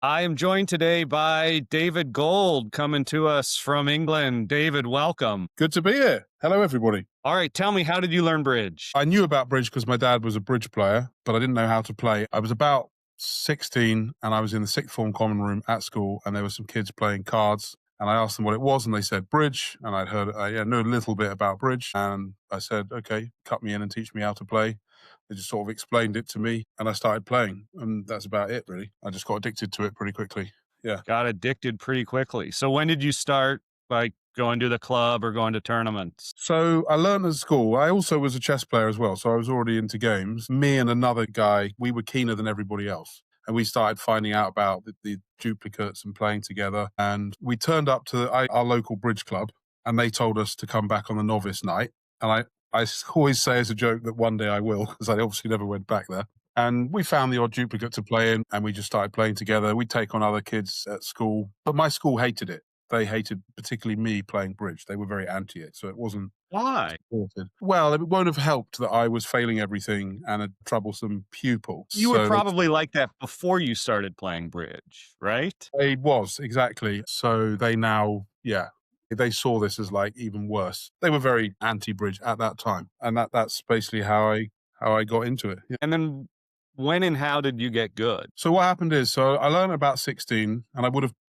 I am joined today by David Gold coming to us from England. David, welcome. Good to be here. Hello, everybody. All right, tell me, how did you learn bridge? I knew about bridge because my dad was a bridge player, but I didn't know how to play. I was about 16 and I was in the sixth form common room at school, and there were some kids playing cards. And I asked them what it was, and they said bridge. And I'd heard, I knew a little bit about bridge. And I said, okay, cut me in and teach me how to play. They just sort of explained it to me, and I started playing. And that's about it, really. I just got addicted to it pretty quickly. Yeah. Got addicted pretty quickly. So when did you start, like, going to the club or going to tournaments? So I learned at school. I also was a chess player as well. So I was already into games. Me and another guy, we were keener than everybody else. And we started finding out about the duplicates and playing together. And we turned up to our local bridge club, and they told us to come back on the novice night. And I always say as a joke that one day I will, because I obviously never went back there. And we found the odd duplicate to play in, and we just started playing together. We'd take on other kids at school, but my school hated it. They hated particularly me playing bridge. They were very anti it, so it wasn't Why? supported. Well, it won't have helped that I was failing everything and a troublesome pupil. You were So probably like that before you started playing bridge, right? they was exactly. So they now, yeah, they saw this as like even worse. They were very anti-bridge at that time, and that's basically how I got into it. Yeah. And then when and how did you get good? So what happened is, so I learned at about 16, and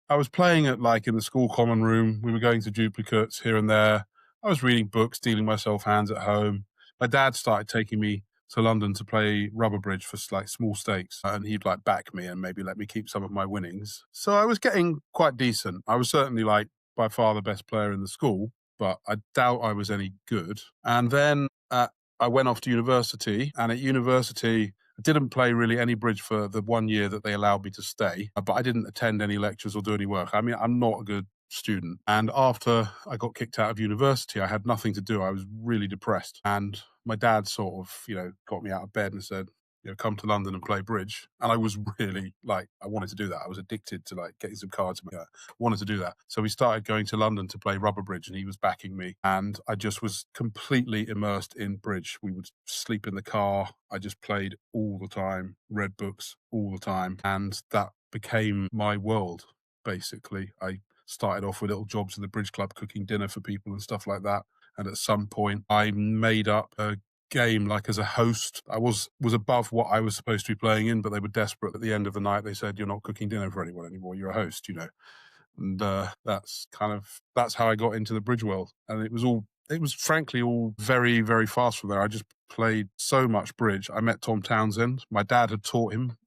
I was playing it like in the school common room. We were going to duplicates here and there. I was reading books, dealing myself hands at home. My dad started taking me to London to play rubber bridge for like small stakes, and he'd like back me and maybe let me keep some of my winnings. So I was getting quite decent. I was certainly like by far the best player in the school, but I doubt I was any good. And then I went off to university, and at university, I didn't play really any bridge for the 1 year that they allowed me to stay, but I didn't attend any lectures or do any work. I mean, I'm not a good student. And after I got kicked out of university, I had nothing to do. I was really depressed. And my dad sort of, got me out of bed and said, come to London and play bridge. And I was really like, I wanted to do that. I was addicted to like getting some cards. I wanted to do that. So we started going to London to play rubber bridge, and he was backing me. And I just was completely immersed in bridge. We would sleep in the car. I just played all the time, read books all the time. And that became my world, basically. I started off with little jobs in the bridge club, cooking dinner for people and stuff like that. And at some point, I made up a game like as a host. I was above what I was supposed to be playing in, but they were desperate. At the end of the night, they said, "You're not cooking dinner for anyone anymore. You're a host." And that's how I got into the bridge world. And it was frankly all very, very fast from there. I just played so much bridge. I met Tom Townsend. My dad had taught him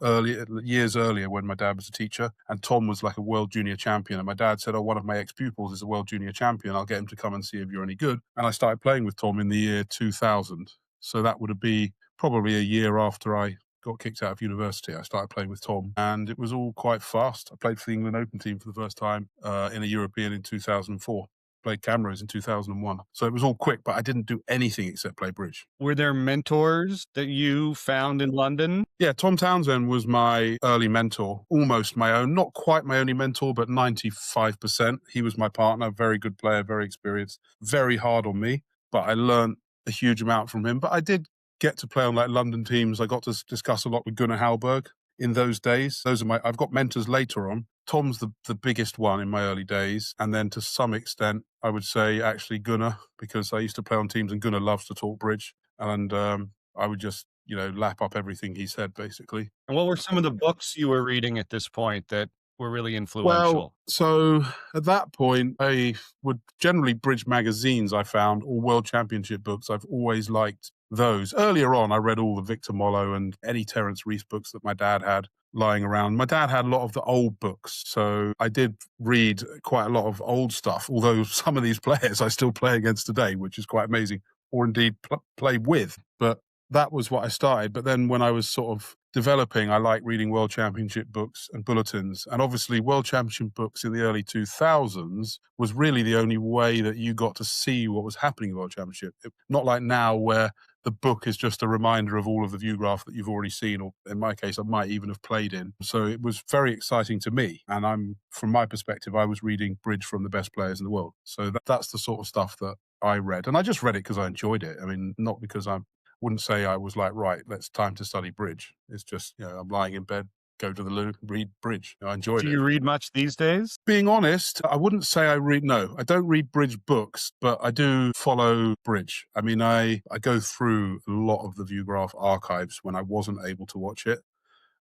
years earlier when my dad was a teacher, and Tom was like a world junior champion. And my dad said, "Oh, one of my ex-pupils is a world junior champion. I'll get him to come and see if you're any good." And I started playing with Tom in the year 2000. So that would have been probably a year after I got kicked out of university. I started playing with Tom, and it was all quite fast. I played for the England Open team for the first time in a European in 2004. Played Cameros in 2001. So it was all quick, but I didn't do anything except play bridge. Were there mentors that you found in London? Yeah, Tom Townsend was my early mentor, almost my own, not quite my only mentor, but 95%. He was my partner, very good player, very experienced, very hard on me, but I learned a huge amount from him. But I did get to play on like London teams. I got to discuss a lot with Gunnar Hallberg in those days. I've got mentors later on. Tom's the biggest one in my early days. And then to some extent, I would say actually Gunnar, because I used to play on teams and Gunnar loves to talk bridge. And I would just, lap up everything he said, basically. And what were some of the books you were reading at this point that were really Well, influential? so at that point, I would generally bridge magazines, I found, or world championship books. I've always liked those. Earlier on, I read all the Victor Mollo and any Terence Rees books that my dad had lying around. My dad had a lot of the old books, so I did read quite a lot of old stuff, although some of these players I still play against today, which is quite amazing, or indeed play with. But that was what I started. But then when I was sort of developing, I like reading World Championship books and bulletins. And obviously, World Championship books in the early 2000s was really the only way that you got to see what was happening in World Championship. Not like now, where the book is just a reminder of all of the view graph that you've already seen, or in my case, I might even have played in. So it was very exciting to me. And from my perspective, I was reading bridge from the best players in the world. So that's the sort of stuff that I read. And I just read it because I enjoyed it. I mean, not because I wouldn't say I was like, right, it's time to study bridge. It's just, I'm lying in bed go to the loo, read bridge. I enjoyed Do it. you read much these days? Being honest, I wouldn't say I read, no, I don't read bridge books, but I do follow bridge. I mean, I go through a lot of the Viewgraph archives when I wasn't able to watch it.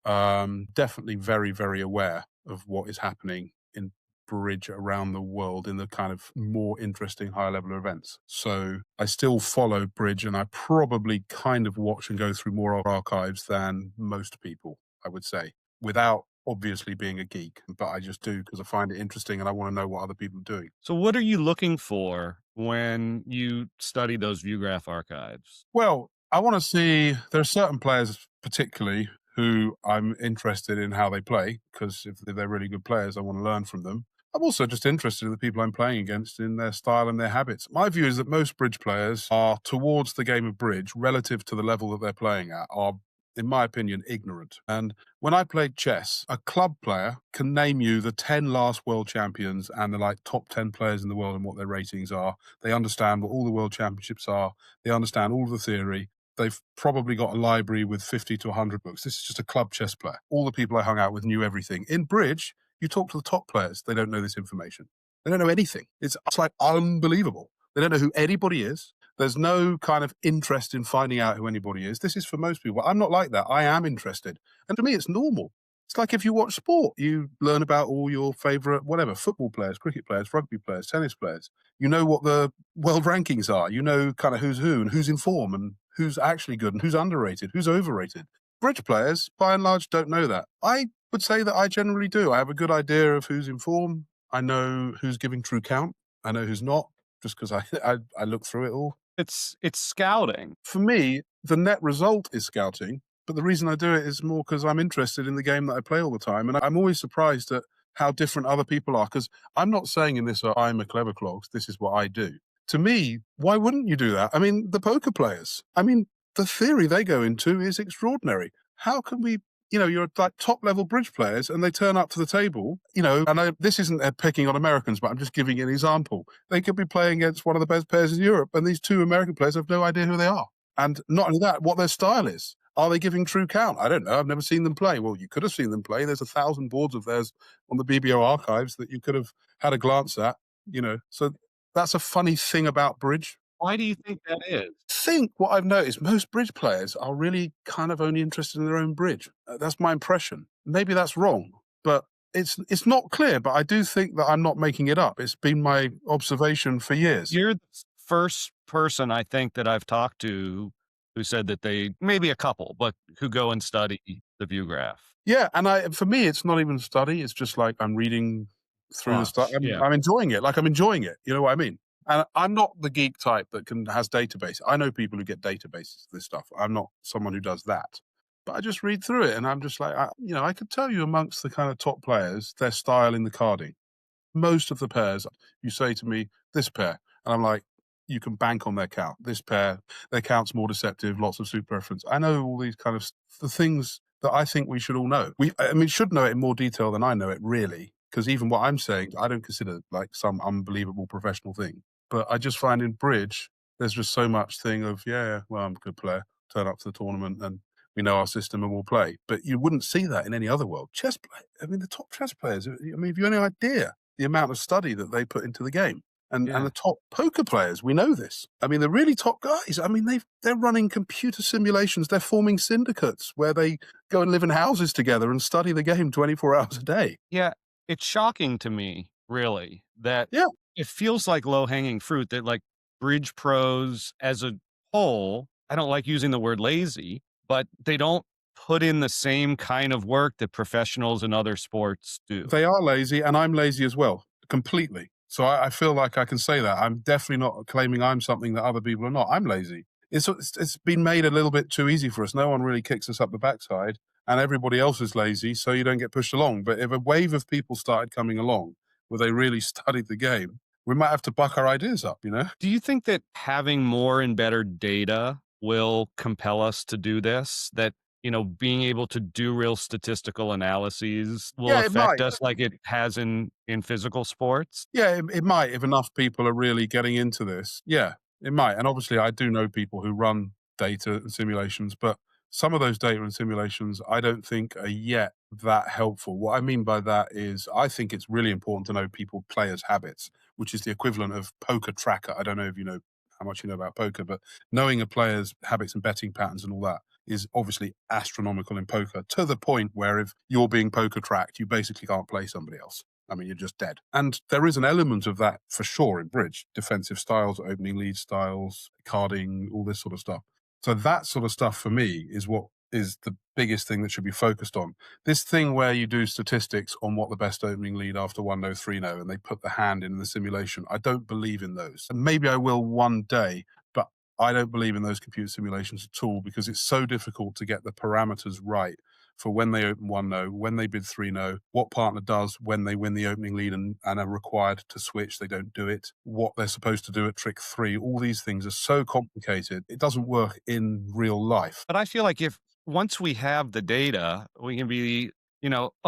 Definitely very, very aware of what is happening in bridge around the world in the kind of more interesting higher level events. So I still follow bridge and I probably kind of watch and go through more archives than most people, I would say, without obviously being a geek, but I just do because I find it interesting and I want to know what other people are doing. So what are you looking for when you study those ViewGraph archives? Well, I want to see there are certain players, particularly, who I'm interested in how they play because if they're really good players, I want to learn from them. I'm also just interested in the people I'm playing against in their style and their habits. My view is that most bridge players are towards the game of bridge relative to the level that they're playing at, are, in my opinion, ignorant. And when I played chess, a club player can name you the 10 last world champions and the like top 10 players in the world and what their ratings are. They understand what all the world championships are. They understand all of the theory. They've probably got a library with 50 to 100 books. This is just a club chess player. All the people I hung out with knew everything. In bridge, you talk to the top players, they don't know this information. They don't know anything. It's like unbelievable. They don't know who anybody is. There's no kind of interest in finding out who anybody is. This is for most people. I'm not like that. I am interested. And to me, it's normal. It's like if you watch sport, you learn about all your favorite, whatever, football players, cricket players, rugby players, tennis players. You know what the world rankings are. You know kind of who's who and who's in form and who's actually good and who's underrated, who's overrated. Bridge players, by and large, don't know that. I would say that I generally do. I have a good idea of who's in form. I know who's giving true count. I know who's not, just because I look through it all. It's scouting. For me, the net result is scouting, but the reason I do it is more because I'm interested in the game that I play all the time. And I'm always surprised at how different other people are, because I'm not saying in this, I'm a clever clogs, this is what I do. To me, why wouldn't you do that? I mean, the poker players, I mean, the theory they go into is extraordinary. How can we, you're like top level bridge players and they turn up to the table, and this isn't picking on Americans, but I'm just giving an example. They could be playing against one of the best players in Europe and these two American players have no idea who they are. And not only that, what their style is. Are they giving true count? I don't know. I've never seen them play. Well, you could have seen them play. There's 1,000 boards of theirs on the BBO archives that you could have had a glance at, So that's a funny thing about bridge. Why do you think that is? Think what I've noticed, most bridge players are really kind of only interested in their own bridge. That's my impression. Maybe that's wrong, but it's not clear, but I do think that I'm not making it up. It's been my observation for years. You're the first person I think that I've talked to who said that they, maybe a couple, but who go and study the ViewGraph. Yeah, and for me, it's not even study. It's just like I'm reading through the stuff. Yeah. I'm enjoying it. Like I'm enjoying it. You know what I mean? And I'm not the geek type that has database. I know people who get databases of this stuff. I'm not someone who does that. But I just read through it, and I'm just like, I could tell you amongst the kind of top players their style in the carding. Most of the pairs, you say to me, this pair, and I'm like, you can bank on their count. This pair, their count's more deceptive, lots of super preference. I know all these kind of the things that I think we should all know. Should know it in more detail than I know it, really, because even what I'm saying, I don't consider like some unbelievable professional thing. But I just find in bridge, there's just so much thing of, yeah, well, I'm a good player, turn up to the tournament and we know our system and we'll play. But you wouldn't see that in any other world. Chess play, the top chess players, have you any idea the amount of study that they put into the game? And the top poker players, we know this. The really top guys, they're running computer simulations. They're forming syndicates where they go and live in houses together and study the game 24 hours a day. Yeah, it's shocking to me, really, that it feels like low-hanging fruit that, like, bridge pros as a whole, I don't like using the word lazy, but they don't put in the same kind of work that professionals in other sports do. They are lazy, and I'm lazy as well, completely. So I feel like I can say that. I'm definitely not claiming I'm something that other people are not. I'm lazy. It's been made a little bit too easy for us. No one really kicks us up the backside, and everybody else is lazy, so you don't get pushed along. But if a wave of people started coming along where they really studied the game, we might have to buck our ideas up, Do you think that having more and better data will compel us to do this? That, being able to do real statistical analyses will affect us like it has in physical sports? Yeah, it might if enough people are really getting into this. Yeah, it might. And obviously, I do know people who run data and simulations, but some of those data and simulations I don't think are yet that helpful. What I mean by that is I think it's really important to know players' habits, which is the equivalent of poker tracker. I don't know if you know how much you know about poker, but knowing a player's habits and betting patterns and all that is obviously astronomical in poker, to the point where if you're being poker tracked, you basically can't play somebody else. I mean, you're just dead. And there is an element of that for sure in bridge: defensive styles, opening lead styles, carding, all this sort of stuff. So that sort of stuff for me is what is the biggest thing that should be focused on. This thing where you do statistics on what the best opening lead after 1-0, 3-0, and they put the hand in the simulation, I don't believe in those. And maybe I will one day, but I don't believe in those computer simulations at all, because it's so difficult to get the parameters right for when they open 1-0, when they bid 3-0, what partner does when they win the opening lead and are required to switch, they don't do it, what they're supposed to do at trick 3. All these things are so complicated, it doesn't work in real life. But I feel like if once we have the data, we can be,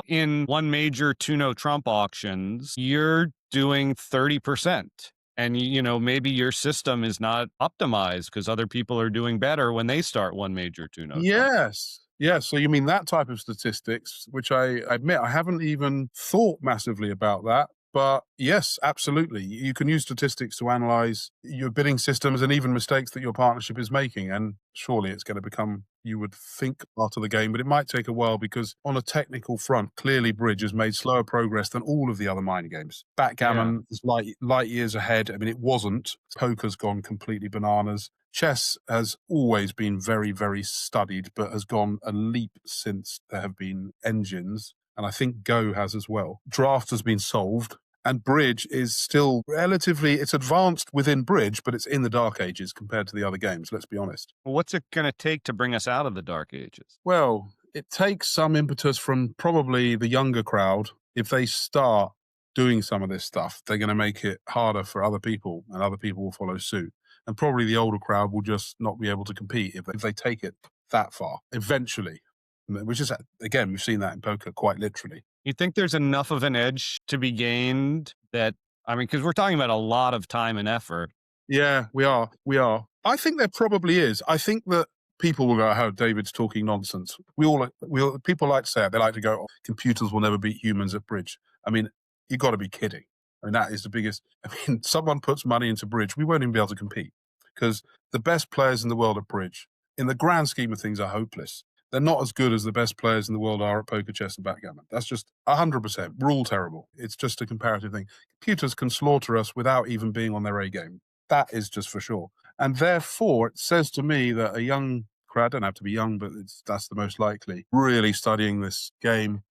in one major 2 no Trump auctions, you're doing 30%. And, maybe your system is not optimized because other people are doing better when they start one major 2 no Trump. Yes. Yes. So you mean that type of statistics, which I admit I haven't even thought massively about that. But yes, absolutely. You can use statistics to analyze your bidding systems and even mistakes that your partnership is making. And surely it's going to become, you would think, part of the game, but it might take a while, because on a technical front, clearly bridge has made slower progress than all of the other mind games. Yeah. Backgammon is light years ahead. I mean, it wasn't. Poker's gone completely bananas. Chess has always been very, very studied, but has gone a leap since there have been engines. And I think Go has as well. Draft has been solved. And bridge is still relatively, it's advanced within bridge, but it's in the dark ages compared to the other games, let's be honest. What's it going to take to bring us out of the dark ages? Well, it takes some impetus from probably the younger crowd. If they start doing some of this stuff, they're going to make it harder for other people, and other people will follow suit. And probably the older crowd will just not be able to compete if they take it that far eventually, which is, again, we've seen that in poker quite literally. You think there's enough of an edge to be gained that, I mean, because we're talking about a lot of time and effort. Yeah, we are. We are. I think there probably is. I think that people will go, "Oh, David's talking nonsense." People like to say it. They like to go, "Oh, computers will never beat humans at bridge." I mean, you got to be kidding. I mean, that is the biggest. I mean, someone puts money into bridge, we won't even be able to compete, because the best players in the world at bridge, in the grand scheme of things, are hopeless. They're not as good as the best players in the world are at poker, chess, and backgammon. That's just 100%. We're all terrible. It's just a comparative thing. Computers can slaughter us without even being on their A game. That is just for sure. And therefore, it says to me that a young crowd, don't have to be young, but that's the most likely, really studying this game,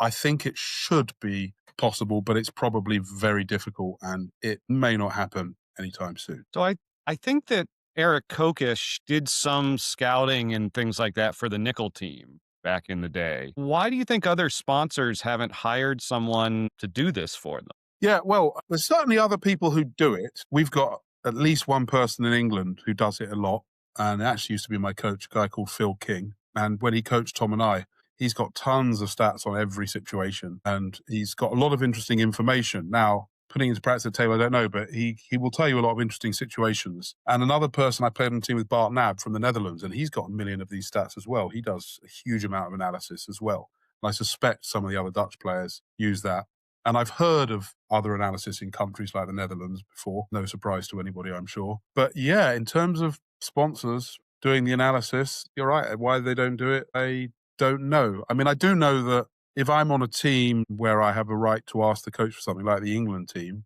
I think it should be possible, but it's probably very difficult, and it may not happen anytime soon. So I think that Eric Kokish did some scouting and things like that for the nickel team back in the day. Why do you think other sponsors haven't hired someone to do this for them? Yeah, well, there's certainly other people who do it. We've got at least one person in England who does it a lot, and it actually used to be my coach, a guy called Phil King. And when he coached Tom and I, he's got tons of stats on every situation, and he's got a lot of interesting information. Now, putting into practice at the table, I don't know, but he will tell you a lot of interesting situations. And another person, I played on the team with Bart Nab from the Netherlands, and he's got a million of these stats as well. He does a huge amount of analysis as well. And I suspect some of the other Dutch players use that. And I've heard of other analysis in countries like the Netherlands before. No surprise to anybody, I'm sure. But yeah, in terms of sponsors doing the analysis, you're right. Why they don't do it, I don't know. I mean, I do know that if I'm on a team where I have a right to ask the coach for something, like the England team,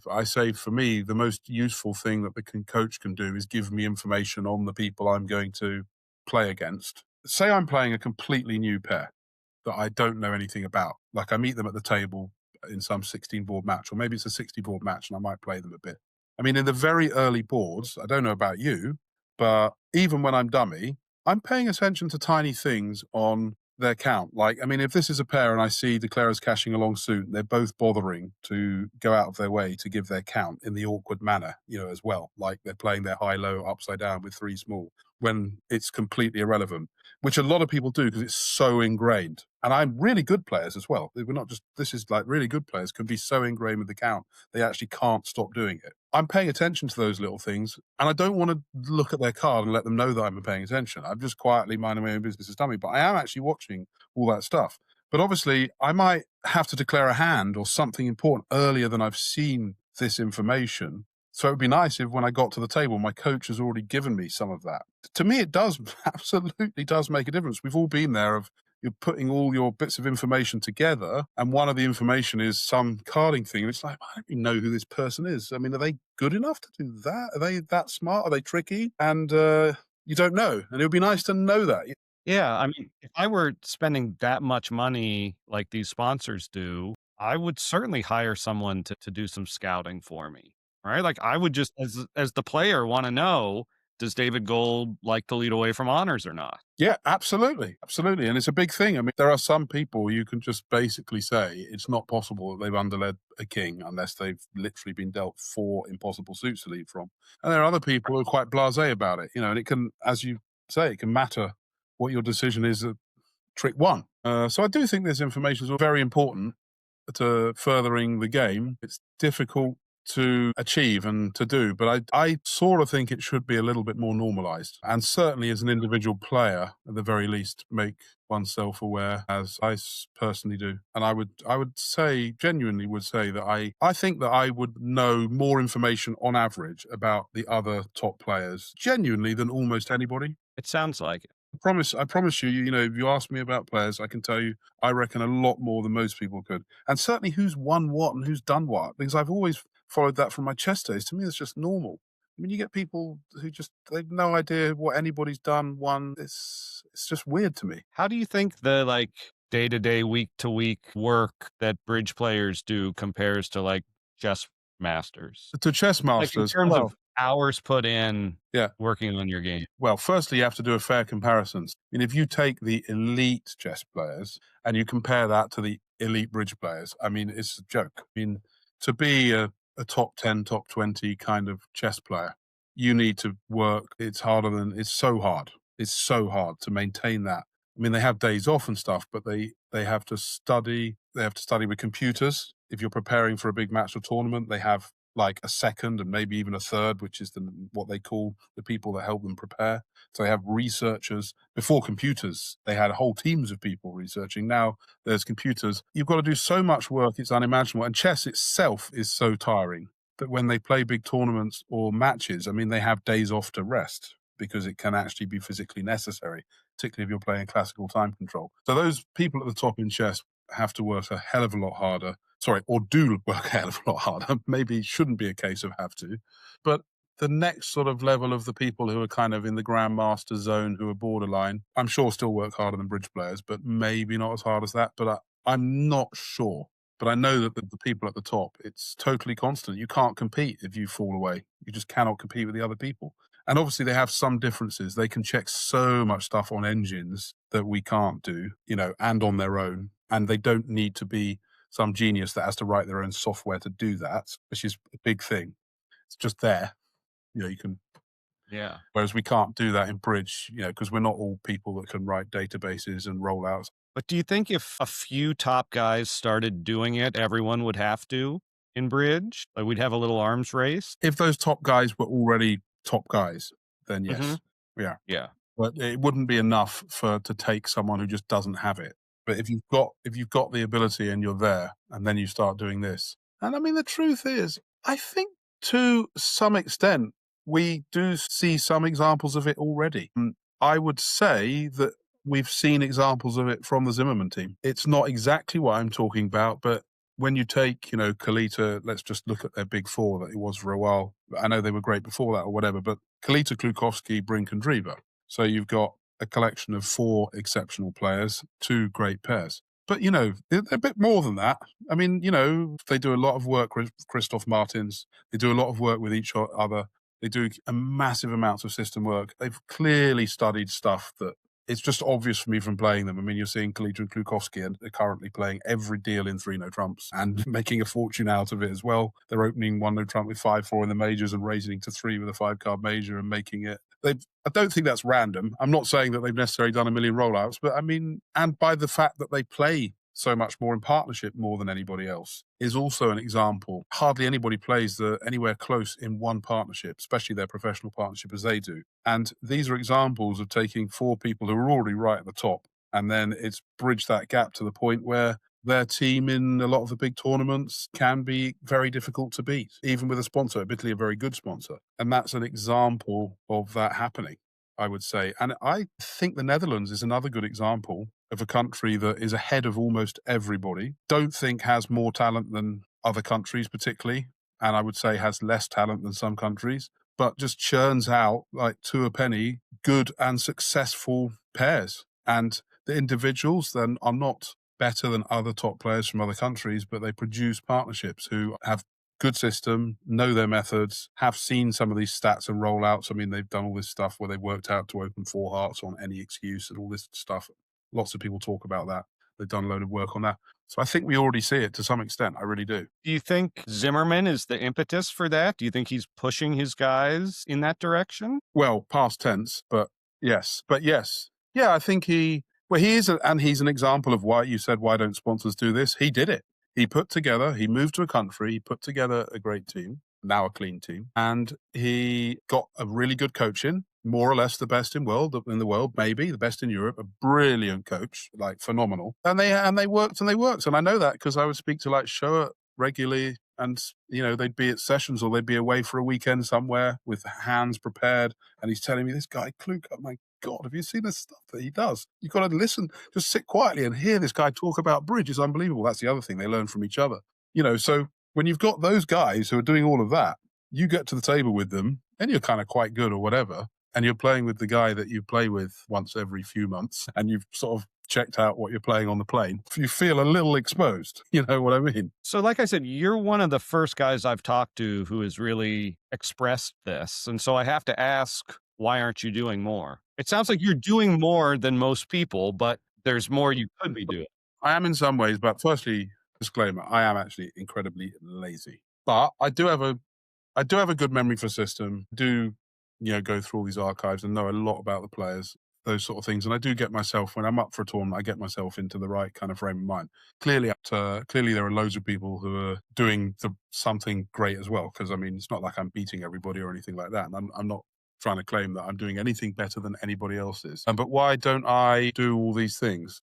I say, for me, the most useful thing that the coach can do is give me information on the people I'm going to play against. Say I'm playing a completely new pair that I don't know anything about. Like, I meet them at the table in some 16 board match, or maybe it's a 60 board match and I might play them a bit. I mean, in the very early boards, I don't know about you, but even when I'm dummy, I'm paying attention to tiny things on their count. Like, I mean, if this is a pair and I see declarers cashing along suit, they're both bothering to go out of their way to give their count in the awkward manner, as well. Like they're playing their high-low upside down with three small. when it's completely irrelevant, which a lot of people do because it's so ingrained. And I'm really good players as well. We're not just, this is like really good players can be so ingrained with the count, they actually can't stop doing it. I'm paying attention to those little things, and I don't want to look at their card and let them know that I'm paying attention. I'm just quietly minding my own business as dummy, but I am actually watching all that stuff. But obviously, I might have to declare a hand or something important earlier than I've seen this information. So it would be nice if when I got to the table, my coach has already given me some of that. To me, it does absolutely does make a difference. We've all been there of you're putting all your bits of information together, and one of the information is some carding thing. And it's like, I don't even know who this person is. I mean, are they good enough to do that? Are they that smart? Are they tricky? And you don't know. And it would be nice to know that. Yeah, I mean, if I were spending that much money like these sponsors do, I would certainly hire someone to do some scouting for me, right? Like, I would just as the player wanna know, does David Gold like to lead away from honors or not? Yeah, absolutely, absolutely, and it's a big thing. I mean, there are some people you can just basically say it's not possible that they've underled a king unless they've literally been dealt 4 impossible suits to lead from, and there are other people who are quite blasé about it, and it can, as you say, it can matter what your decision is at trick 1. So I do think this information is very important to furthering the game. It's difficult to achieve and to do, but I sort of think it should be a little bit more normalized. And certainly as an individual player, at the very least, make oneself aware as personally do. And I would say, genuinely would say that I think that I would know more information on average about the other top players genuinely than almost anybody. It sounds like it. I promise you, if you ask me about players, I can tell you, I reckon a lot more than most people could. And certainly who's won what and who's done what, because I've always followed that from my chess days. To me, it's just normal. I mean, you get people who just, they've no idea what anybody's done, won. It's just weird to me. How do you think the, like, day-to-day, week-to-week work that bridge players do compares to, like, chess masters? To chess Like, in masters, terms of well, hours put in yeah. working on your game. Well, firstly, you have to do a fair comparison. I mean, if you take the elite chess players and you compare that to the elite bridge players, I mean, it's a joke. I mean, to be a top 10, top 20 kind of chess player, you need to work. It's so hard. It's so hard to maintain that. I mean, they have days off and stuff, but they have to study. They have to study with computers. If you're preparing for a big match or tournament, they have like a second and maybe even a third, which is what they call the people that help them prepare. So they have researchers. Before computers, they had whole teams of people researching. Now there's computers. You've got to do so much work, it's unimaginable. And chess itself is so tiring that when they play big tournaments or matches, I mean, they have days off to rest because it can actually be physically necessary, particularly if you're playing classical time control. So those people at the top in chess have to work a hell of a lot harder. Sorry, or do work a hell of a lot harder. Maybe it shouldn't be a case of have to. But the next sort of level of the people who are kind of in the grandmaster zone, who are borderline, I'm sure still work harder than bridge players, but maybe not as hard as that. But I'm not sure. But I know that the people at the top, it's totally constant. You can't compete if you fall away. You just cannot compete with the other people. And obviously, they have some differences. They can check so much stuff on engines that we can't do, and on their own. And they don't need to be some genius that has to write their own software to do that, which is a big thing. It's just there. You can, Yeah. whereas we can't do that in bridge, because we're not all people that can write databases and rollouts. But do you think if a few top guys started doing it, everyone would have to in bridge? Like, we'd have a little arms race? If those top guys were already top guys, then Mhm. yes. Yeah. Yeah. But it wouldn't be enough to take someone who just doesn't have it. But if you've got the ability and you're there, and then you start doing this, and I mean the truth is, I think to some extent we do see some examples of it already. I would say that we've seen examples of it from the Zimmerman team. It's not exactly what I'm talking about, but when you take, Kalita, let's just look at their big four that it was for a while. I know they were great before that or whatever, but Kalita, Klukowski, Brink, and Driva. So you've got a collection of 4 exceptional players, 2 great pairs. But, they're a bit more than that. I mean, they do a lot of work with Christoph Martins. They do a lot of work with each other. They do a massive amounts of system work. They've clearly studied stuff that it's just obvious for me from playing them. I mean, you're seeing Kalita and Klukowski, and they're currently playing every deal in 3 no trumps and making a fortune out of it as well. They're opening 1 no trump with 5-4 in the majors and raising to 3 with a 5-card major and making it I don't think that's random. I'm not saying that they've necessarily done a million rollouts, but I mean, and by the fact that they play so much more in partnership more than anybody else is also an example. Hardly anybody plays anywhere close in one partnership, especially their professional partnership as they do. And these are examples of taking four people who are already right at the top, and then it's bridged that gap to the point where their team in a lot of the big tournaments can be very difficult to beat, even with a sponsor, admittedly a very good sponsor. And that's an example of that happening, I would say. And I think the Netherlands is another good example of a country that is ahead of almost everybody. Don't think has more talent than other countries, particularly. And I would say has less talent than some countries, but just churns out, like to a penny, good and successful pairs. And the individuals then are not better than other top players from other countries, but they produce partnerships who have good system, know their methods, have seen some of these stats and rollouts. I mean, they've done all this stuff where they've worked out to open four hearts on any excuse and all this stuff. Lots of people talk about that. They've done a load of work on that. So I think we already see it to some extent. I really do. Do you think Zimmerman is the impetus for that? Do you think he's pushing his guys in that direction? Well, past tense, but yes. But yes. Yeah, I think well, he is, and he's an example of why you said, why don't sponsors do this? He did it. He moved to a country, he put together a great team, now a clean team, and he got a really good coach in, more or less the best in the world, maybe the best in Europe, a brilliant coach, like phenomenal. And they worked and they worked. And I know that because I would speak to like Shoa regularly, and they'd be at sessions or they'd be away for a weekend somewhere with hands prepared, and he's telling me, this guy Kluk, oh my God, have you seen the stuff that he does? You've got to listen, just sit quietly and hear this guy talk about bridge. It's unbelievable. That's the other thing, they learn from each other. So when you've got those guys who are doing all of that, you get to the table with them and you're kind of quite good or whatever, and you're playing with the guy that you play with once every few months, and you've sort of checked out what you're playing on the plane, you feel a little exposed. You know what I mean? So, like I said, you're one of the first guys I've talked to who has really expressed this. And so I have to ask, why aren't you doing more? It sounds like you're doing more than most people, but there's more you could be doing. I am in some ways, but firstly, disclaimer, I am actually incredibly lazy. But I do have a good memory for system. I do, go through all these archives and know a lot about the players, those sort of things. And I do get myself, when I'm up for a tournament, I get myself into the right kind of frame of mind. Clearly, there are loads of people who are doing something great as well. Because I mean, it's not like I'm beating everybody or anything like that. And I'm not trying to claim that I'm doing anything better than anybody else is. But why don't I do all these things?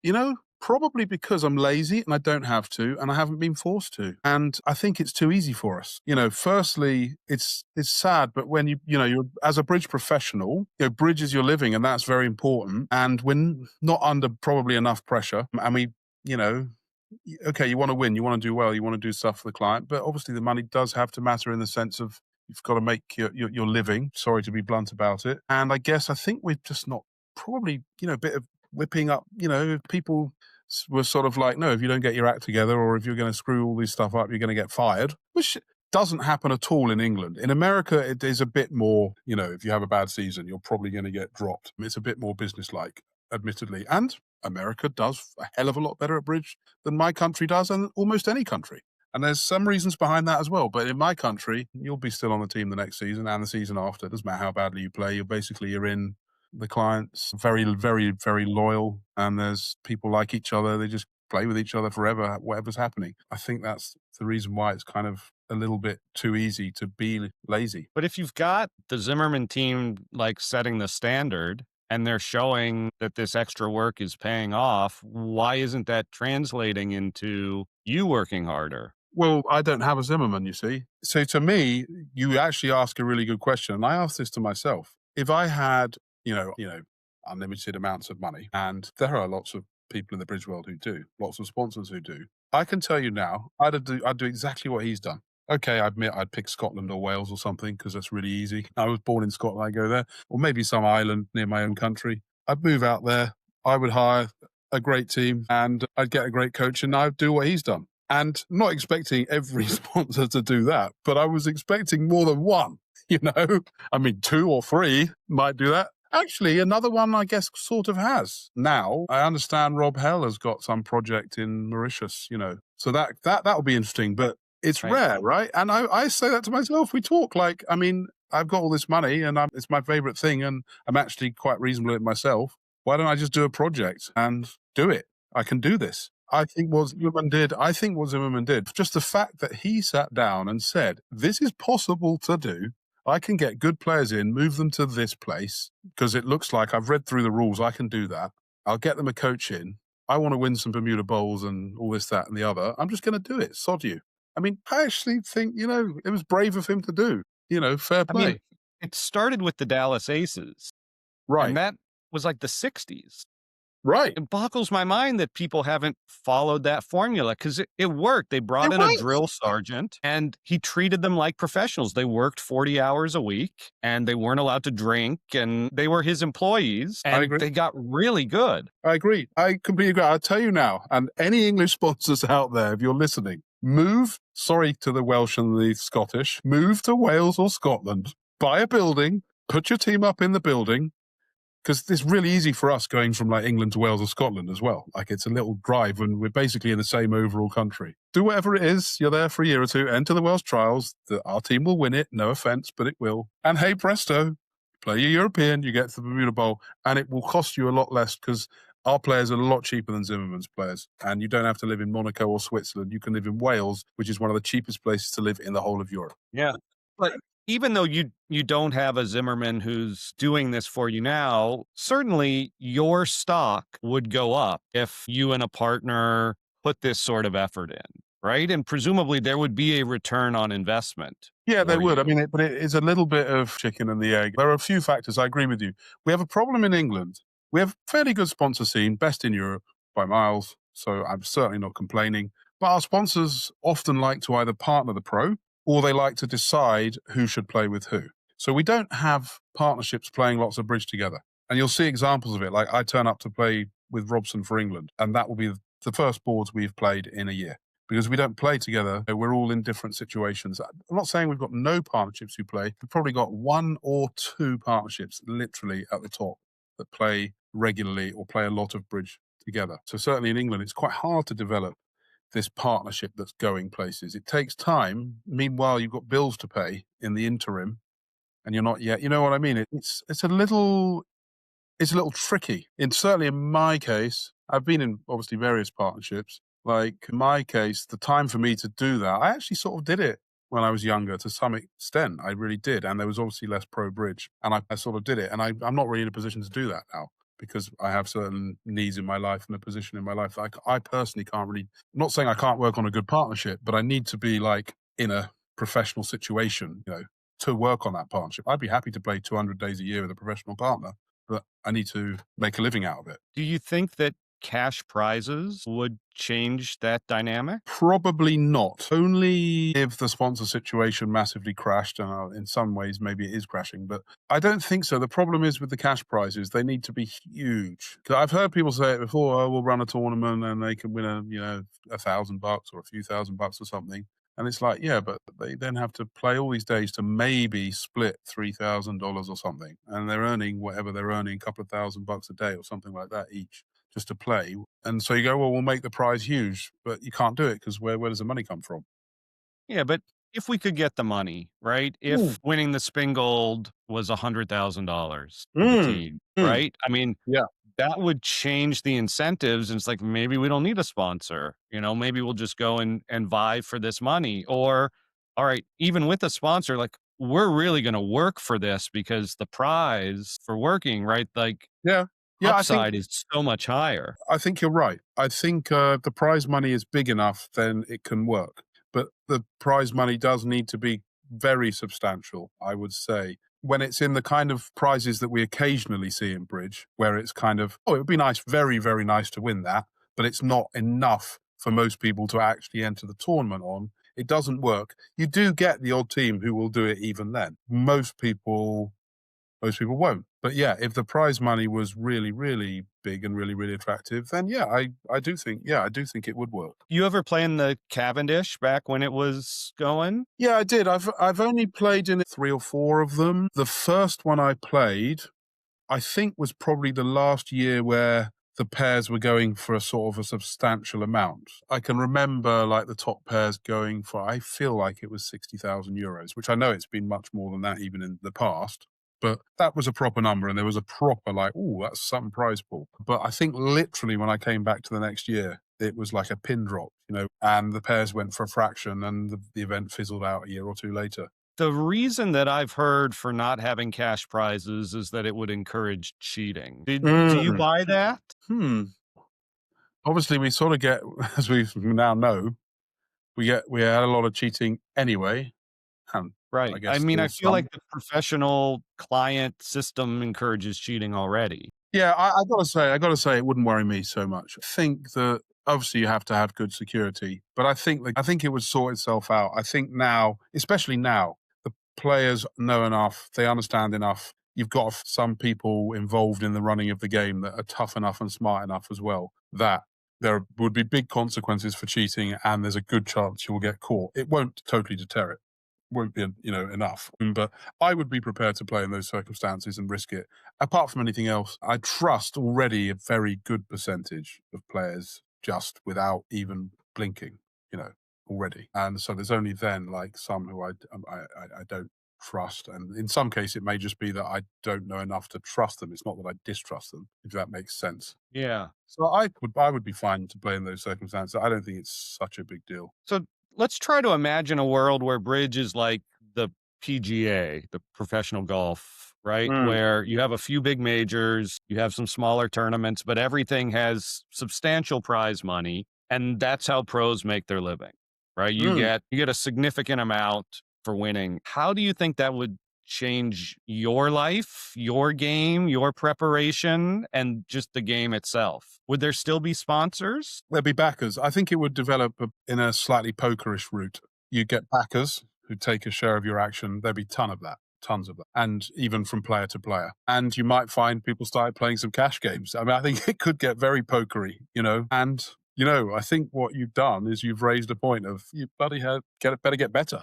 Probably because I'm lazy and I don't have to, and I haven't been forced to. And I think it's too easy for us. Firstly, it's sad, but when you're as a bridge professional, bridge is your living, and that's very important. And we're not under probably enough pressure. And okay, you want to win, you want to do well, you want to do stuff for the client, but obviously the money does have to matter in the sense of you've got to make your living. Sorry to be blunt about it. And I think we're just not probably, a bit of whipping up, people were sort of like, no, if you don't get your act together or if you're going to screw all this stuff up, you're going to get fired, which doesn't happen at all in England. In America, it is a bit more, if you have a bad season, you're probably going to get dropped. It's a bit more businesslike, admittedly. And America does a hell of a lot better at bridge than my country does, and almost any country. And there's some reasons behind that as well. But in my country, you'll be still on the team the next season and the season after. It doesn't matter how badly you play. You're in. The client's very, very, very loyal, and there's people like each other. They just play with each other forever, whatever's happening. I think that's the reason why it's kind of a little bit too easy to be lazy. But if you've got the Zimmerman team like setting the standard and they're showing that this extra work is paying off, why isn't that translating into you working harder? Well, I don't have a Zimmerman, you see. So to me, you actually ask a really good question. And I asked this to myself. If I had, unlimited amounts of money, and there are lots of people in the bridge world who do, lots of sponsors who do, I can tell you now, I'd do exactly what he's done. Okay, I admit I'd pick Scotland or Wales or something because that's really easy. I was born in Scotland, I go there. Or maybe some island near my own country. I'd move out there. I would hire a great team and I'd get a great coach and I'd do what he's done. And not expecting every sponsor to do that, but I was expecting more than one, I mean, 2 or 3 might do that. Actually, another one, I guess, sort of has. Now, I understand Rob Hell has got some project in Mauritius, So that'll be interesting, but it's Right. rare, right? And I say that to myself. We talk like, I mean, I've got all this money and it's my favorite thing and I'm actually quite reasonable at it myself. Why don't I just do a project and do it? I can do this. I think what Zimmerman did, just the fact that he sat down and said, this is possible to do. I can get good players in, move them to this place because it looks like I've read through the rules. I can do that. I'll get them a coach in. I want to win some Bermuda Bowls and all this, that, and the other. I'm just going to do it. Sod you. I mean, I actually think, it was brave of him to do. Fair I mean, play. it started with the Dallas Aces, and Right. that was like the '60s. Right. It boggles my mind that people haven't followed that formula because it worked. They It brought in a works. drill sergeant and he treated them like professionals. They worked 40 hours a week and they weren't allowed to drink and they were his employees I and agree. they got really good. I agree. I completely agree. I'll tell you now, and any English sponsors out there, if you're listening, sorry to the Welsh and the Scottish, move to Wales or Scotland, buy a building, put your team up in the building, because it's really easy for us going from like England to Wales or Scotland as well. Like it's a little drive and we're basically in the same overall country. Do whatever it is. You're there for a year or two, enter the Welsh trials. Our team will win it. No offense, but it will. And hey, presto, play your European, you get to the Bermuda Bowl, and it will cost you a lot less because our players are a lot cheaper than Zimmerman's players. And you don't have to live in Monaco or Switzerland. You can live in Wales, which is one of the cheapest places to live in the whole of Europe. Yeah. But even though you don't have a Zimmerman who's doing this for you now, certainly your stock would go up if you and a partner put this sort of effort in, right? And presumably there would be a return on investment Yeah, they for would. I you. mean, but it is a little bit of chicken and the egg. There are a few factors. I agree with you. We have a problem in England. We have a fairly good sponsor scene, best in Europe by miles. So I'm certainly not complaining. But our sponsors often like to either partner the pro or they like to decide who should play with who. So we don't have partnerships playing lots of bridge together. And you'll see examples of it. Like I turn up to play with Robson for England, and that will be the first boards we've played in a year because we don't play together. We're all in different situations. I'm not saying we've got no partnerships who play. We've probably got one or two partnerships literally at the top that play regularly or play a lot of bridge together. So certainly in England, it's quite hard to develop this partnership that's going places. It takes time. Meanwhile, you've got bills to pay in the interim and you're not yet, you know what I mean? It's a little tricky. Certainly in my case, I've been in obviously various partnerships. Like in my case, the time for me to do that, I actually sort of did it when I was younger to some extent. I really did. And there was obviously less pro bridge. And I sort of did it. And I'm not really in a position to do that now because I have certain needs in my life and a position in my life. Like I personally can't really, I'm not saying I can't work on a good partnership, but I need to be like in a professional situation, to work on that partnership. I'd be happy to play 200 days a year with a professional partner, but I need to make a living out of it. Do you think that cash prizes would change that dynamic? Probably not. Only if the sponsor situation massively crashed, and in some ways maybe it is crashing, but I don't think so. The problem is with the cash prizes, they need to be huge. 'Cause I've heard people say it before, oh, we'll run a tournament and they can win $1,000 or a few $1,000 or something. And it's like, yeah, but they then have to play all these days to maybe split $3,000 or something. And they're earning whatever they're earning, a couple of $1,000 a day or something like that each just to play. And so you go, well, we'll make the prize huge, but you can't do it because where does the money come from? Yeah, but if we could get the money, right? Mm, If winning the Spin Gold was $100,000 for the mm, team, mm. right? I mean, Yeah, that would change the incentives. And it's like, maybe we don't need a sponsor, maybe we'll just go and vie for this money. Or, all right, even with a sponsor, like we're really going to work for this because the prize for working, right? Like yeah, yeah. upside is so much higher. I think you're right. I think the prize money is big enough, then it can work. But the prize money does need to be very substantial, I would say. When it's in the kind of prizes that we occasionally see in bridge, where it's kind of, oh, it would be nice, very, very nice to win that, but it's not enough for most people to actually enter the tournament on. It doesn't work. You do get the odd team who will do it even then. Most people won't. But yeah, if the prize money was really, really big and really, really attractive, then yeah, I do think it would work. You ever play in the Cavendish back when it was going? Yeah, I did. I've only played in 3 or 4 of them. The first one I played, I think was probably the last year where the pairs were going for a sort of a substantial amount. I can remember like the top pairs going for, I feel like it was 60,000 euros, which I know it's been much more than that even in the past. But that was a proper number, and there was a proper like, oh, that's some prize pool. But I think literally when I came back to the next year, it was like a pin drop, and the pairs went for a fraction, and the event fizzled out a year or two later. The reason that I've heard for not having cash prizes is that it would encourage cheating. Do you Mm. buy that? Hmm. Obviously, we sort of get, as we now know, we had a lot of cheating anyway, and I Right. I guess mean, still I feel some. like the professional client system encourages cheating already. Yeah, I gotta say, it wouldn't worry me so much. I think that obviously you have to have good security, but I think it would sort itself out. I think now, especially now, the players know enough, they understand enough. You've got some people involved in the running of the game that are tough enough and smart enough as well that there would be big consequences for cheating, and there's a good chance you'll get caught. It won't totally deter it. Won't be, enough. But I would be prepared to play in those circumstances and risk it. Apart from anything else, I trust already a very good percentage of players just without even blinking, you know, already. And so there's only then like some who I don't trust. And in some case, it may just be that I don't know enough to trust them. It's not that I distrust them, if that makes sense. Yeah. So I would be fine to play in those circumstances. I don't think it's such a big deal. So let's try to imagine a world where bridge is like the PGA, the professional golf, right? Mm, Where you have a few big majors, you have some smaller tournaments, but everything has substantial prize money. And that's how pros make their living, right? mm. You get a significant amount for winning. How do you think that would change your life, your game, your preparation, and just the game itself? Would there still be sponsors? There'd be backers. I think it would develop in a slightly pokerish route. You get backers who take a share of your action. There'd be tons of that, and even from player to player. And you might find people started playing some cash games. I mean, I think it could get very pokery. And I think what you've done is you've raised a point of you bloody hell, better get better.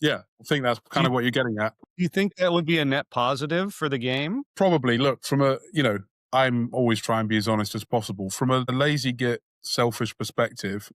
Yeah, I think that's Do kind you, of what you're getting at. do you think that would be a net positive for the game? Probably look from I'm always trying to be as honest as possible. From a lazy git selfish perspective,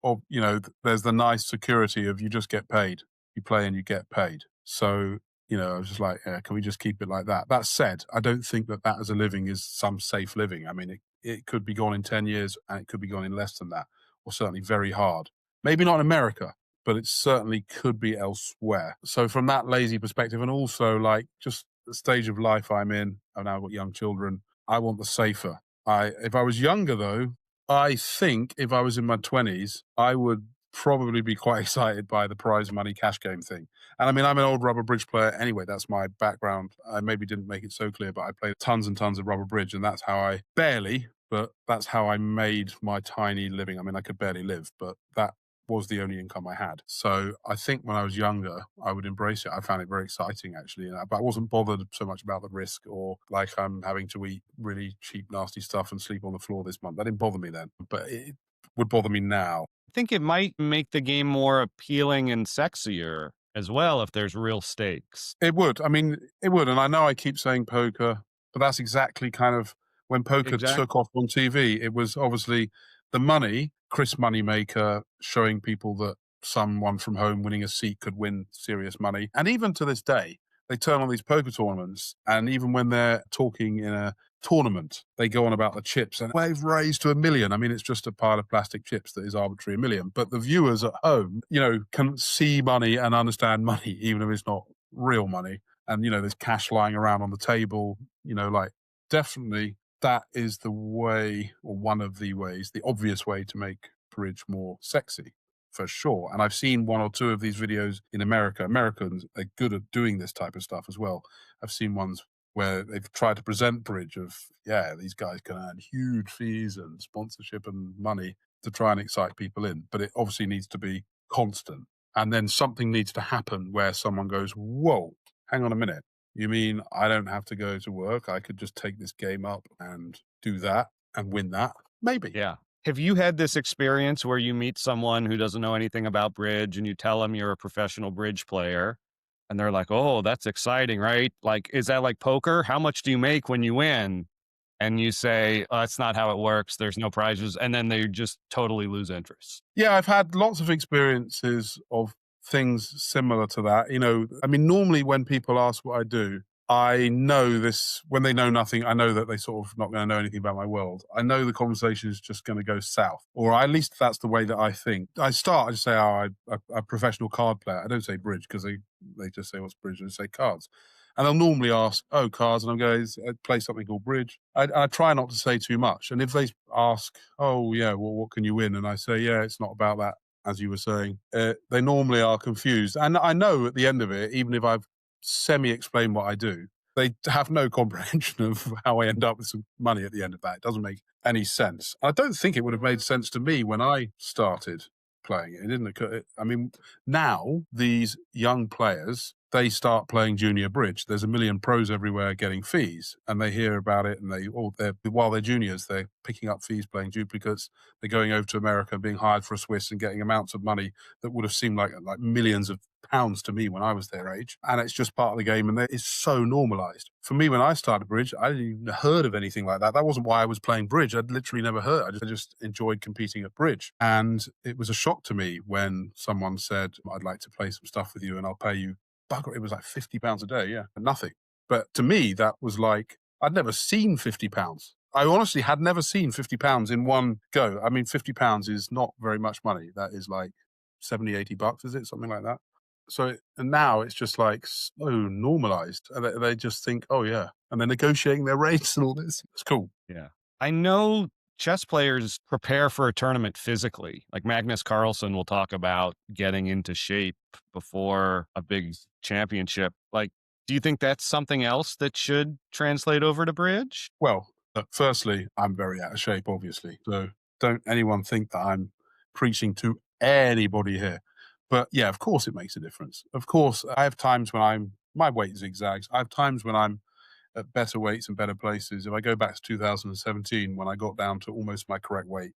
or there's the nice security of you just get paid, you play and you get paid. So I was just like, yeah, can we just keep it like that? That said, I don't think that as a living is some safe living. I mean, it could be gone in 10 years, and it could be gone in less than that, or certainly very hard. Maybe not in America, but it certainly could be elsewhere. So from that lazy perspective, and also like just the stage of life I'm in, I've now got young children, I want the safer. If I was younger though, I think if I was in my 20s, I would probably be quite excited by the prize money cash game thing. And I mean, I'm an old rubber bridge player anyway. That's my background. I maybe didn't make it so clear, but I played tons and tons of rubber bridge, and that's how I barely, but that's how I made my tiny living. I mean, I could barely live, but that was the only income I had. So I think when I was younger, I would embrace it. I found it very exciting actually, but I wasn't bothered so much about the risk or like I'm having to eat really cheap, nasty stuff and sleep on the floor this month. That didn't bother me then, but it would bother me now. I think it might make the game more appealing and sexier as well if there's real stakes. It would. I mean, it would. And I know I keep saying poker, but that's exactly kind of when poker took Exactly. off on TV. It was obviously the money, Chris Moneymaker showing people that someone from home winning a seat could win serious money. And even to this day, they turn on these poker tournaments. And even when they're talking in a tournament, they go on about the chips and they've raised to 1 million. I mean, it's just a pile of plastic chips that is arbitrary 1 million. But the viewers at home, can see money and understand money, even if it's not real money. And, there's cash lying around on the table, like definitely that is the way, or one of the ways, the obvious way to make bridge more sexy for sure. And I've seen one or two of these videos in America. Americans are good at doing this type of stuff as well. I've seen ones where they've tried to present bridge of, yeah, these guys can earn huge fees and sponsorship and money to try and excite people in. But it obviously needs to be constant. And then something needs to happen where someone goes, whoa, hang on a minute. You mean I don't have to go to work? I could just take this game up and do that and win that? Maybe. Yeah. Have you had this experience where you meet someone who doesn't know anything about bridge and you tell them you're a professional bridge player and they're like, "Oh, that's exciting, right? Like, is that like poker? How much do you make when you win?" and you say, "Oh, that's not how it works. There's no prizes," and then they just totally lose interest. Yeah, I've had lots of experiences of things similar to that. I mean, normally when people ask what I do, I know this when they know nothing. I know that they sort of not going to know anything about my world. I know the conversation is just going to go south, or at least that's the way that I think. I just say, "Oh, I'm a professional card player." I don't say bridge because they just say, "What's bridge?" And I say cards. And they'll normally ask, "Oh, cards," and I'm going, "I play something called bridge." I try not to say too much. And if they ask, "Oh, yeah, well, what can you win?" and I say, "Yeah, it's not about that," as you were saying, they normally are confused. And I know at the end of it, even if I've semi-explained what I do, they have no comprehension of how I end up with some money at the end of that. It doesn't make any sense. I don't think it would have made sense to me when I started playing it. It didn't occur. I mean, now these young players, they start playing junior bridge. There's a million pros everywhere getting fees, and they hear about it, and while they're juniors, they're picking up fees playing duplicates. They're going over to America, being hired for a Swiss, and getting amounts of money that would have seemed like millions of pounds to me when I was their age. And it's just part of the game, and it's so normalized. For me, when I started bridge, I didn't even heard of anything like that. That wasn't why I was playing bridge. I'd literally never heard. I just enjoyed competing at bridge. And it was a shock to me when someone said, "I'd like to play some stuff with you and I'll pay you." Bugger, it was like £50 a day, yeah, nothing. But to me, that was like, I'd never seen £50. I honestly had never seen £50 in one go. I mean, £50 is not very much money. That is like 70, $80, is it? Something like that. And now it's just like so normalized. And they just think, oh, yeah. And they're negotiating their rates and all this. It's cool. Yeah. I know chess players prepare for a tournament physically. Like Magnus Carlsen will talk about getting into shape before a big championship. Like, do you think that's something else that should translate over to bridge? Well, firstly, I'm very out of shape, obviously. So don't anyone think that I'm preaching to anybody here. But yeah, of course it makes a difference. Of course, I have times when my weight zigzags. I have times when I'm at better weights and better places. If I go back to 2017, when I got down to almost my correct weight,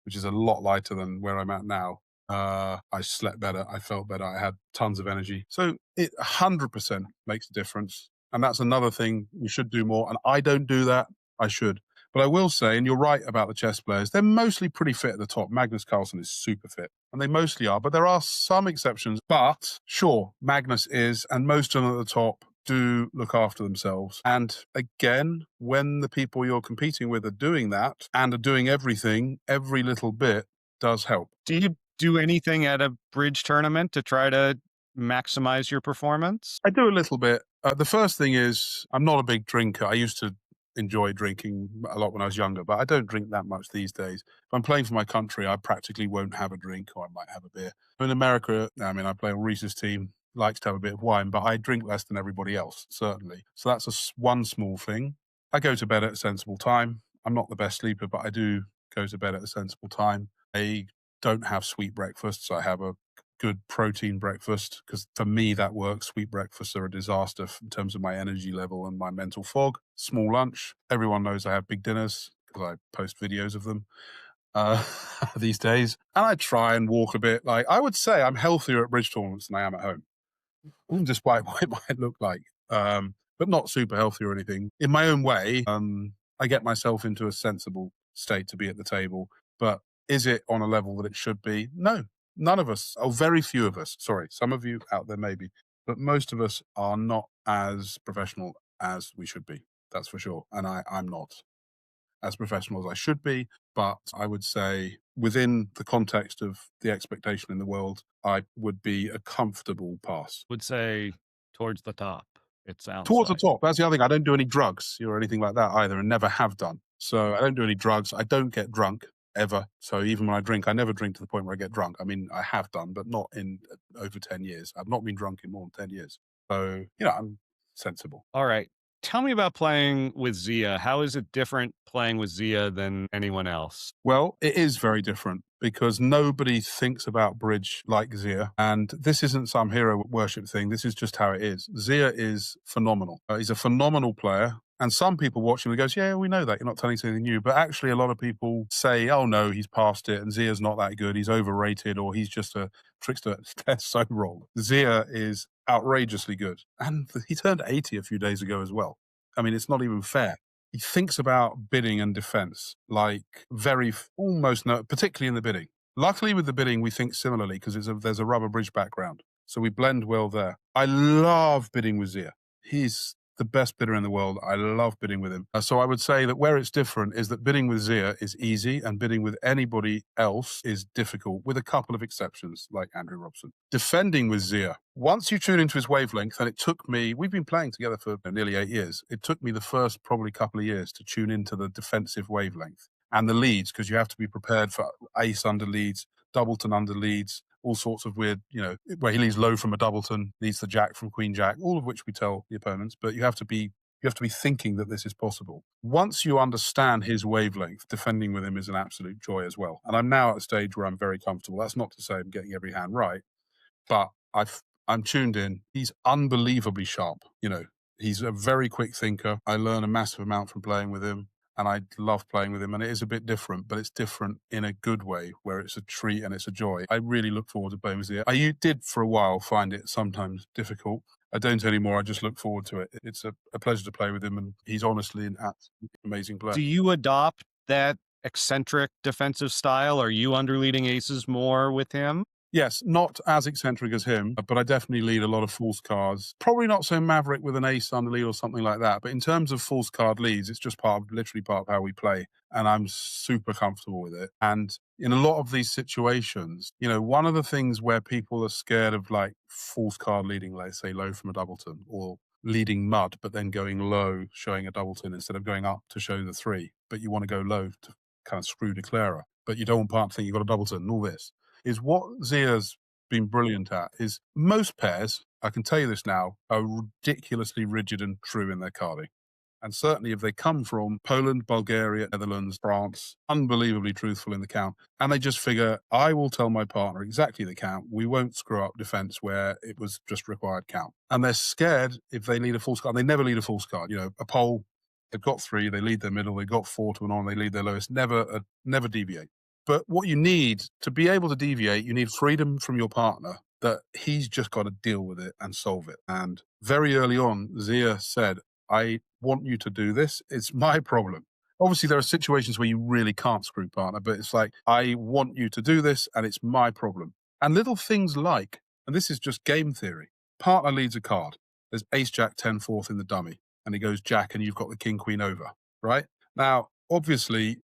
which is a lot lighter than where I'm at now. I slept better. I felt better. I had tons of energy. So it 100% makes a difference. And that's another thing we should do more. And I don't do that. I should. But I will say, and you're right about the chess players, they're mostly pretty fit at the top. Magnus Carlsen is super fit, and they mostly are. But there are some exceptions. But sure, Magnus is, and most of them at the top do look after themselves. And again, when the people you're competing with are doing that and are doing everything, every little bit does help. Do you do anything at a bridge tournament to try to maximize your performance? I do a little bit. The first thing is, I'm not a big drinker. I used to enjoy drinking a lot when I was younger, but I don't drink that much these days. If I'm playing for my country, I practically won't have a drink, or I might have a beer. In America, I mean, I play on Reese's team, likes to have a bit of wine, but I drink less than everybody else, certainly. So that's one small thing. I go to bed at a sensible time. I'm not the best sleeper, but I do go to bed at a sensible time. I don't have sweet breakfasts. I have a good protein breakfast because for me that works. Sweet breakfasts are a disaster in terms of my energy level and my mental fog. Small lunch. Everyone knows I have big dinners because I post videos of them uh, these days. And I try and walk a bit. Like I would say I'm healthier at bridge tournaments than I am at home, despite what it might look like. But not super healthy or anything. In my own way, I get myself into a sensible state to be at the table. But is it on a level that it should be? No, none of us, or very few of us, sorry, some of you out there maybe, but most of us are not as professional as we should be. That's for sure. And I'm not as professional as I should be. But I would say within the context of the expectation in the world, I would be a comfortable pass. Would say towards the top, it sounds Towards the like. top. That's the other thing. I don't do any drugs or anything like that either, and never have done. So I don't do any drugs. I don't get drunk ever. So even when I drink, I never drink to the point where I get drunk. I mean, I have done, but not in over 10 years. I've not been drunk in more than 10 years. So, I'm sensible. All right. Tell me about playing with Zia. How is it different playing with Zia than anyone else? Well, it is very different because nobody thinks about bridge like Zia. And this isn't some hero worship thing. This is just how it is. Zia is phenomenal. He's a phenomenal player. And some people watch him and goes, yeah, we know that. You're not telling us anything new. But actually, a lot of people say, oh, no, he's past it. And Zia's not that good. He's overrated or he's just a trickster. They're so wrong. Zia is outrageously good. And he turned 80 a few days ago as well. I mean, it's not even fair. He thinks about bidding and defense like almost no, particularly in the bidding. Luckily, with the bidding, we think similarly because there's a rubber bridge background. So we blend well there. I love bidding with Zia. He's the best bidder in the world. I love bidding with him. So I would say that where it's different is that bidding with Zia is easy and bidding with anybody else is difficult, with a couple of exceptions like Andrew Robson. Defending with Zia, once you tune into his wavelength, and it took me, we've been playing together for nearly 8 years. It took me the first probably couple of years to tune into the defensive wavelength and the leads, because you have to be prepared for ace under leads, doubleton under leads, all sorts of weird, where he leads low from a doubleton, leads the jack from queen jack, all of which we tell the opponents, but you have to be thinking that this is possible. Once you understand his wavelength, defending with him is an absolute joy as well. And I'm now at a stage where I'm very comfortable. That's not to say I'm getting every hand right, but I'm tuned in. He's unbelievably sharp. He's a very quick thinker. I learn a massive amount from playing with him, and I love playing with him. And it is a bit different, but it's different in a good way, where it's a treat and it's a joy. I really look forward to playing with Zia. I did for a while find it sometimes difficult. I don't anymore. I just look forward to it. It's a pleasure to play with him, and he's honestly an absolutely amazing player. Do you adopt that eccentric defensive style? Are you underleading aces more with him? Yes, not as eccentric as him, but I definitely lead a lot of false cards. Probably not so maverick with an ace under lead or something like that. But in terms of false card leads, it's just literally part of how we play. And I'm super comfortable with it. And in a lot of these situations, one of the things where people are scared of like false card leading, let's say low from a doubleton, or leading mud, but then going low, showing a doubleton instead of going up to show the three. But you want to go low to kind of screw declarer. But you don't want part to think you've got a doubleton and all this. Is what Zia's been brilliant at is most pairs, I can tell you this now, are ridiculously rigid and true in their carding. And certainly if they come from Poland, Bulgaria, Netherlands, France, unbelievably truthful in the count. And they just figure, I will tell my partner exactly the count. We won't screw up defense where it was just required count. And they're scared if they lead a false card. They never lead a false card. A pole, they've got 3, they lead their middle, they've got 4 to an on, they lead their lowest, never deviate. But what you need to be able to deviate, you need freedom from your partner, that he's just got to deal with it and solve it. And very early on, Zia said, I want you to do this. It's my problem. Obviously, there are situations where you really can't screw partner, but it's like, I want you to do this and it's my problem. And little things like, and this is just game theory, partner leads a card. There's ace, jack, 10, 4th in the dummy. And he goes jack and you've got the king, queen over, right? Now, obviously,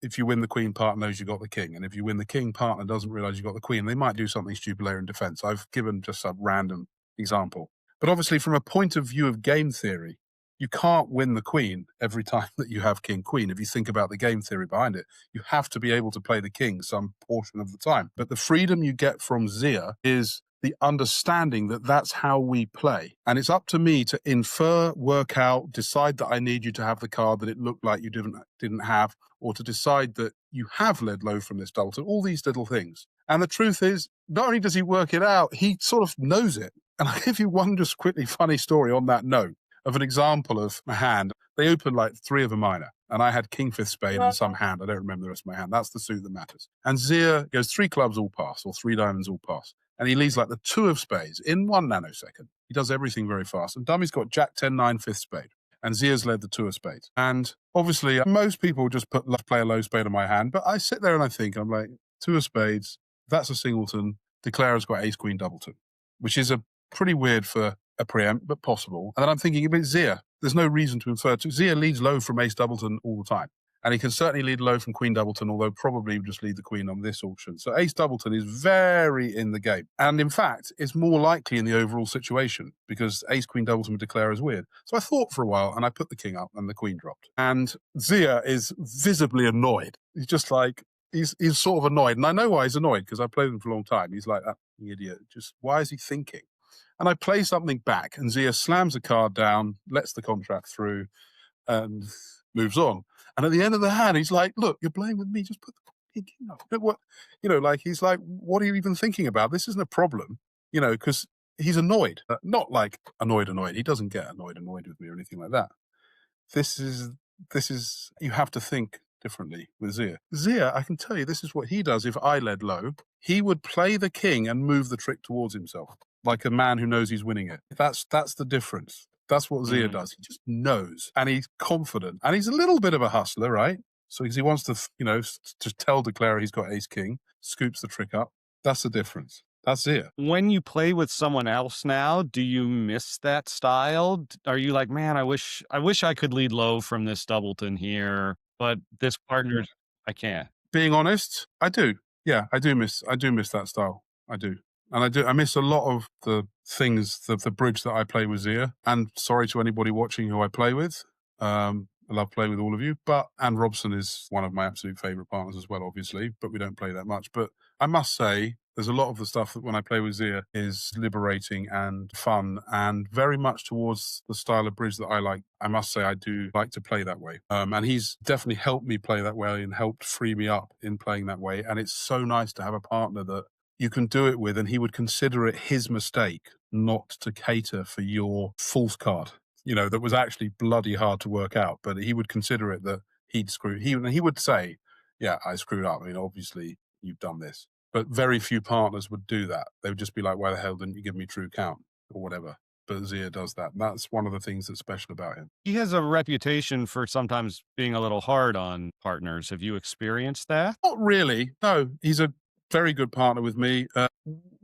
if you win the queen, partner knows you got the king. And if you win the king, partner doesn't realize you got the queen. They might do something stupid later in defense. I've given just a random example. But obviously, from a point of view of game theory, you can't win the queen every time that you have king, queen. If you think about the game theory behind it, you have to be able to play the king some portion of the time. But the freedom you get from Zia is the understanding that that's how we play. And it's up to me to infer, work out, decide that I need you to have the card that it looked like you didn't have, or to decide that you have led low from this doubleton, all these little things. And the truth is, not only does he work it out, he sort of knows it. And I'll give you one just quickly funny story on that note of an example of a hand. They opened like 3 of a minor, and I had king, 5th spade and some hand. I don't remember the rest of my hand. That's the suit that matters. And Zia goes 3 clubs all pass, or 3 diamonds all pass. And he leads like the 2 of spades in 1 nanosecond. He does everything very fast. And dummy's got jack, 10, 9, 5th spade. And Zia's led the 2 of spades. And obviously, most people just play a low spade on my hand. But I sit there and I think, I'm like, 2 of spades, that's a singleton. Declarer's got ace, queen, doubleton, which is a pretty weird for a preempt, but possible. And then I'm thinking about Zia. There's no reason to infer. Zia leads low from ace, doubleton all the time. And he can certainly lead low from queen doubleton, although probably just lead the queen on this auction. So ace doubleton is very in the game. And in fact, it's more likely in the overall situation because ace queen doubleton would declare is weird. So I thought for a while and I put the king up and the queen dropped. And Zia is visibly annoyed. He's just like, he's sort of annoyed. And I know why he's annoyed because I've played him for a long time. He's like, that idiot. Just why is he thinking? And I play something back and Zia slams a card down, lets the contract through and moves on. And at the end of the hand, he's like, look, you're playing with me. Just put the king up. What, like, he's like, what are you even thinking about? This isn't a problem, because he's annoyed. Not like annoyed. He doesn't get annoyed with me or anything like that. This is, you have to think differently with Zia. Zia, I can tell you, this is what he does if I led low. He would play the king and move the trick towards himself, like a man who knows he's winning it. That's the difference. That's what Zia Mm. does. He just knows, and he's confident, and he's a little bit of a hustler, right? So because he wants to, to tell declarer he's got ace king, scoops the trick up. That's the difference. That's Zia. When you play with someone else now, do you miss that style? Are you like, man, I wish I could lead low from this doubleton here, but this partner, I can't. Being honest, I do. Yeah, I do miss that style. I do. And I miss a lot of the things, the bridge that I play with Zia. And sorry to anybody watching who I play with. I love playing with all of you, but Anne Robson is one of my absolute favorite partners as well, obviously, but we don't play that much. But I must say, there's a lot of the stuff that when I play with Zia is liberating and fun and very much towards the style of bridge that I like. I must say, I do like to play that way. And he's definitely helped me play that way and helped free me up in playing that way. And it's so nice to have a partner that you can do it with, and he would consider it his mistake not to cater for your false card, that was actually bloody hard to work out, but he would consider it that he'd screwed. He would say, "Yeah, I screwed up. I mean, obviously you've done this." But very few partners would do that. They would just be like, "Why the hell didn't you give me true count or whatever?" But Zia does that. And that's one of the things that's special about him. He has a reputation for sometimes being a little hard on partners. Have you experienced that? Not really. No, he's a very good partner with me.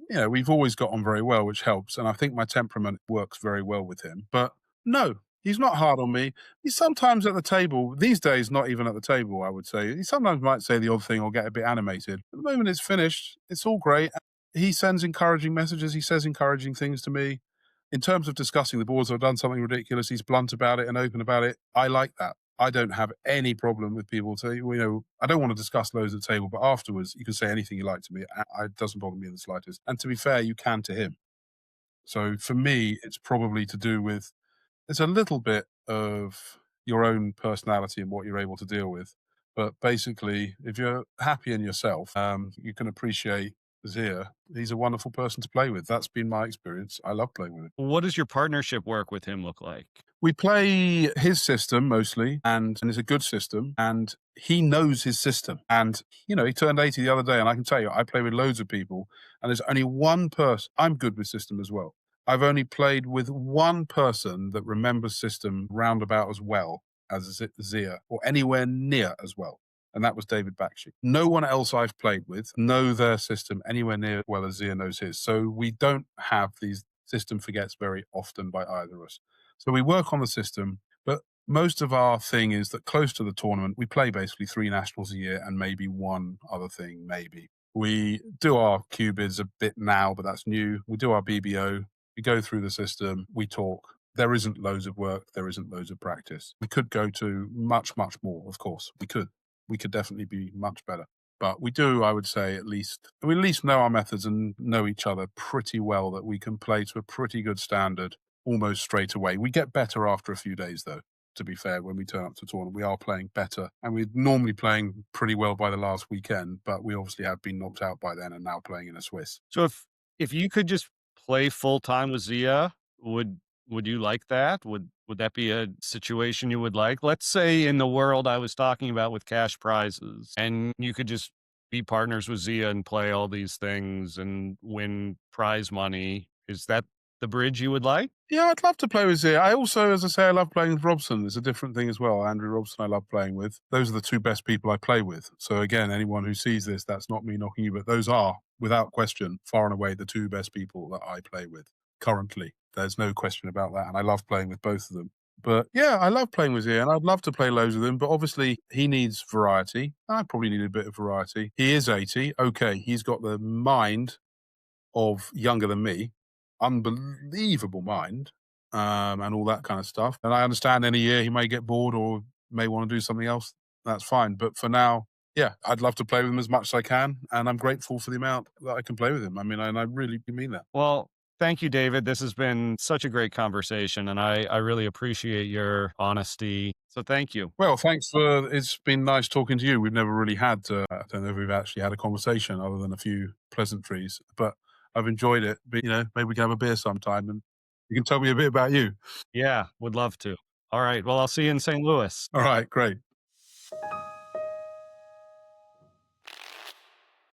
We've always got on very well, which helps. And I think my temperament works very well with him. But no, he's not hard on me. He's sometimes at the table, these days, not even at the table, I would say. He sometimes might say the odd thing or get a bit animated. At the moment it's finished, it's all great. He sends encouraging messages. He says encouraging things to me. In terms of discussing the boards, I've done something ridiculous. He's blunt about it and open about it. I like that. I don't have any problem with people saying, I don't want to discuss loads at the table, but afterwards you can say anything you like to me. It doesn't bother me in the slightest. And to be fair, you can to him. So for me, it's probably to do with, it's a little bit of your own personality and what you're able to deal with. But basically, if you're happy in yourself, you can appreciate Zia. He's a wonderful person to play with. That's been my experience. I love playing with him. What does your partnership work with him look like? We play his system mostly, and it's a good system, and he knows his system. And, he turned 80 the other day, and I can tell you, I play with loads of people, and there's only one person. I'm good with system as well. I've only played with one person that remembers system roundabout as well as Zia, or anywhere near as well. And that was David Bakshi. No one else I've played with know their system anywhere near as well as Zia knows his. So we don't have these system forgets very often by either of us. So we work on the system, but most of our thing is that close to the tournament, we play basically 3 nationals a year and maybe one other thing, maybe. We do our Q-bids a bit now, but that's new. We do our BBO. We go through the system. We talk. There isn't loads of work. There isn't loads of practice. We could go to much, much more, of course. We could. We could definitely be much better. But we do, I would say, we at least know our methods and know each other pretty well, that we can play to a pretty good standard almost straight away. We get better after a few days, though, to be fair, when we turn up to tournament. We are playing better, and we're normally playing pretty well by the last weekend, but we obviously have been knocked out by then and now playing in a Swiss. So if you could just play full time with Zia, would you like that? Would that be a situation you would like? Let's say in the world I was talking about with cash prizes, and you could just be partners with Zia and play all these things and win prize money. Is that the bridge you would like? Yeah, I'd love to play with Zia. I also, as I say, I love playing with Robson. It's a different thing as well. Andrew Robson, I love playing with. Those are the 2 best people I play with. So again, anyone who sees this, that's not me knocking you, but those are, without question, far and away the 2 best people that I play with currently. There's no question about that. And I love playing with both of them. But yeah, I love playing with Zia, and I'd love to play loads with him. But obviously, he needs variety. I probably need a bit of variety. He is 80. Okay, he's got the mind of younger than me, unbelievable mind, and all that kind of stuff. And I understand any year he may get bored or may want to do something else. That's fine. But for now, yeah, I'd love to play with him as much as I can, and I'm grateful for the amount that I can play with him. I mean, and I really mean that. Well, thank you, David. This has been such a great conversation, and I really appreciate your honesty. So thank you. Well, thanks for. It's been nice talking to you. We've never really had. I don't know if we've actually had a conversation other than a few pleasantries, but I've enjoyed it. But, maybe we can have a beer sometime, and you can tell me a bit about you. Yeah, would love to. All right. Well, I'll see you in St. Louis. All right, great.